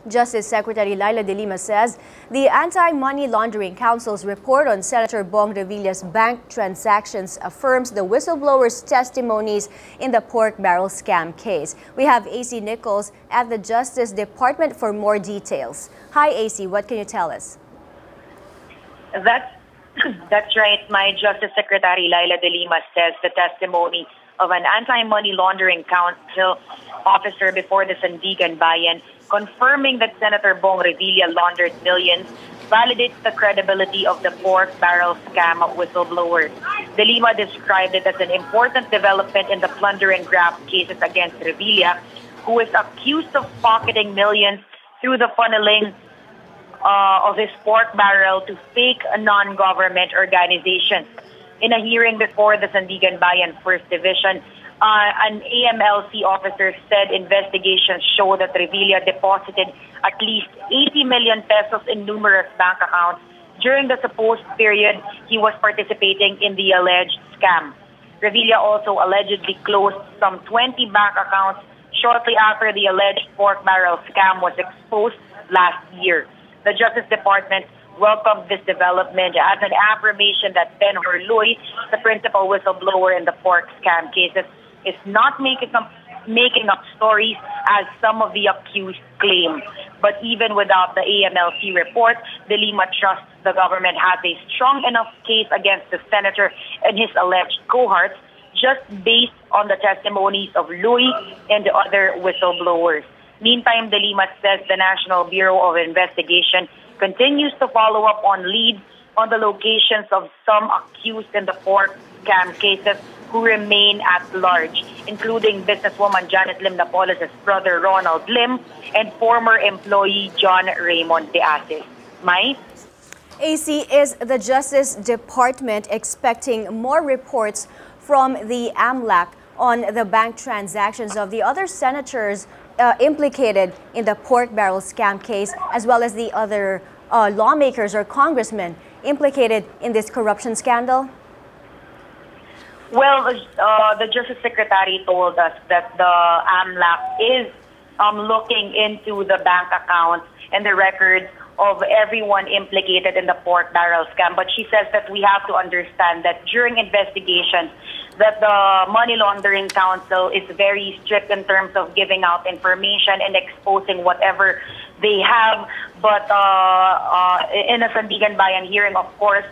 Justice Secretary Leila de Lima says the Anti-Money Laundering Council's report on Senator Bong Revilla's bank transactions affirms the whistleblowers' testimonies in the pork barrel scam case. We have AC Nicholls at the Justice Department for more details. Hi AC, what can you tell us? That's right. My Justice Secretary Leila de Lima says the testimony of an Anti-Money Laundering Council officer before the Sandigan Bayan confirming that Senator Bong Revilla laundered millions validates the credibility of the pork barrel scam whistleblowers. De Lima described it as an important development in the plunder and graft cases against Revilla, who is accused of pocketing millions through the funneling of his pork barrel to fake non-government organizations. In a hearing before the Sandigan Bayan First Division, an AMLC officer said investigations show that Revilla deposited at least 80 million pesos in numerous bank accounts during the supposed period he was participating in the alleged scam. Revilla also allegedly closed some 20 bank accounts shortly after the alleged pork barrel scam was exposed last year. The Justice Department welcomed this development as an affirmation that Ben Hurloy, the principal whistleblower in the pork scam cases, is not making up stories as some of the accused claim. But even without the AMLC report, De Lima trusts the government has a strong enough case against the senator and his alleged cohorts just based on the testimonies of Louis and the other whistleblowers. Meantime, De Lima says the National Bureau of Investigation continues to follow up on leads on the locations of some accused in the pork scam cases who remain at large, including businesswoman Janet Lim Napoles' brother Ronald Lim and former employee John Raymond De Asis. Mai? AC, is the Justice Department expecting more reports from the AMLAC on the bank transactions of the other senators implicated in the pork barrel scam case, as well as the other lawmakers or congressmen implicated in this corruption scandal? Well, the Justice Secretary told us that the AMLAC is looking into the bank accounts and the records of everyone implicated in the pork barrel scam. But she says that we have to understand that during investigations, that the Money Laundering Council is very strict in terms of giving out information and exposing whatever they have. But in a Sandigan Bayan hearing, of course,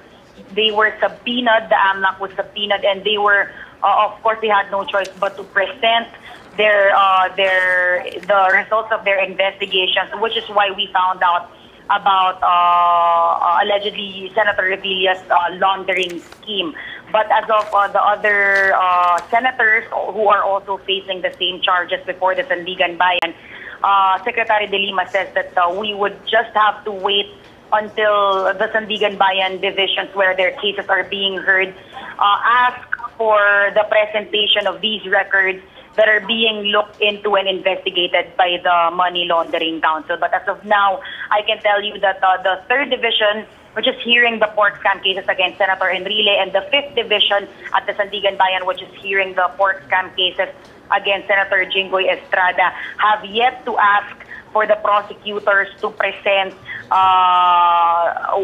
they were subpoenaed, the AMLAC was subpoenaed, and they were, of course, they had no choice but to present the results of their investigations, which is why we found out about allegedly Senator Revilla's laundering scheme. But as of the other senators who are also facing the same charges before the Sandigan Bayan, Secretary De Lima says that we would just have to wait until the Sandigan Bayan divisions where their cases are being heard ask for the presentation of these records that are being looked into and investigated by the Money Laundering Council. But as of now, I can tell you that the 3rd Division, which is hearing the pork scam cases against Senator Enrile, and the 5th Division at the Sandigan Bayan, which is hearing the pork scam cases against Senator Jinggoy Estrada, have yet to ask for the prosecutors to present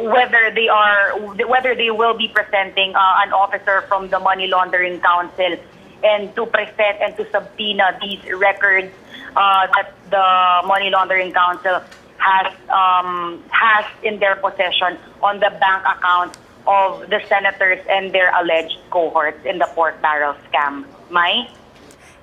whether they will be presenting an officer from the Money Laundering Council and to present and to subpoena these records that the Money Laundering Council has in their possession on the bank accounts of the senators and their alleged cohorts in the pork barrel scam. Mai?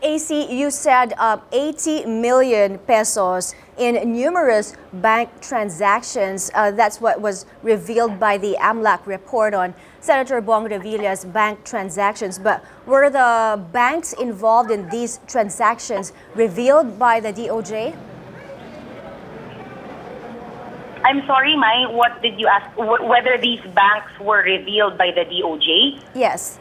AC, you said 80 million pesos in numerous bank transactions. That's what was revealed by the AMLAC report on Senator Bong Revilla's bank transactions. But were the banks involved in these transactions revealed by the DOJ? I'm sorry, Mai, what did you ask? Whether these banks were revealed by the DOJ? Yes.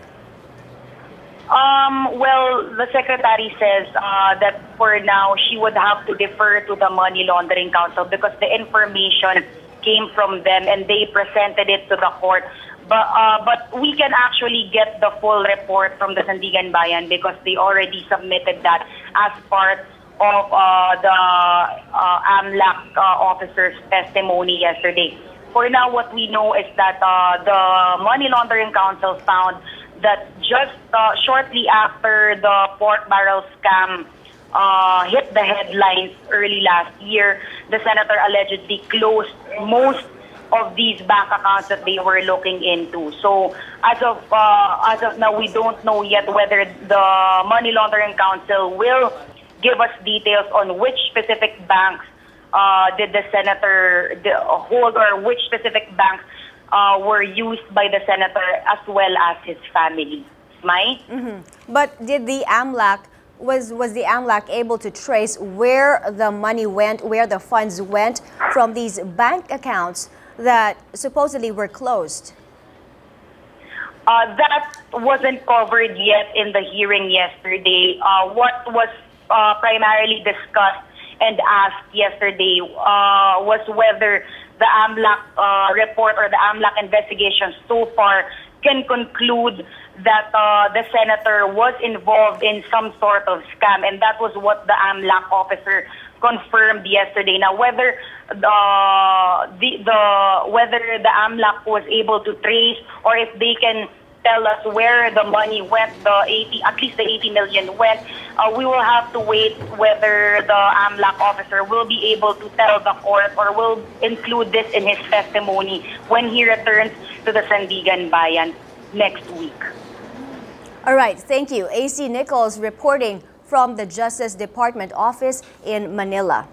Well, the Secretary says that for now, she would have to defer to the Money Laundering Council because the information came from them and they presented it to the court. But we can actually get the full report from the Sandigan Bayan because they already submitted that as part of the AMLAC officer's testimony yesterday. For now, what we know is that the Money Laundering Council found that just shortly after the pork barrel scam hit the headlines early last year, the senator allegedly closed most of these bank accounts that they were looking into. So as of now, we don't know yet whether the Money Laundering Council will give us details on which specific banks did the senator hold, or which specific banks were used by the senator as well as his family. Mai? But did the AMLAC, was the AMLAC able to trace where the money went, where the funds went from these bank accounts that supposedly were closed? That wasn't covered yet in the hearing yesterday. What was primarily discussed and asked yesterday was whether the AMLAC report or the AMLAC investigation so far can conclude that the senator was involved in some sort of scam, and that was what the AMLAC officer confirmed yesterday. Now, whether whether the AMLAC was able to trace, or if they can tell us where the money went, at least the 80 million went, we will have to wait whether the AMLAC officer will be able to tell the court or will include this in his testimony when he returns to the Sandigan Bayan next week. All right, thank you. AC Nicholls reporting from the Justice Department office in Manila.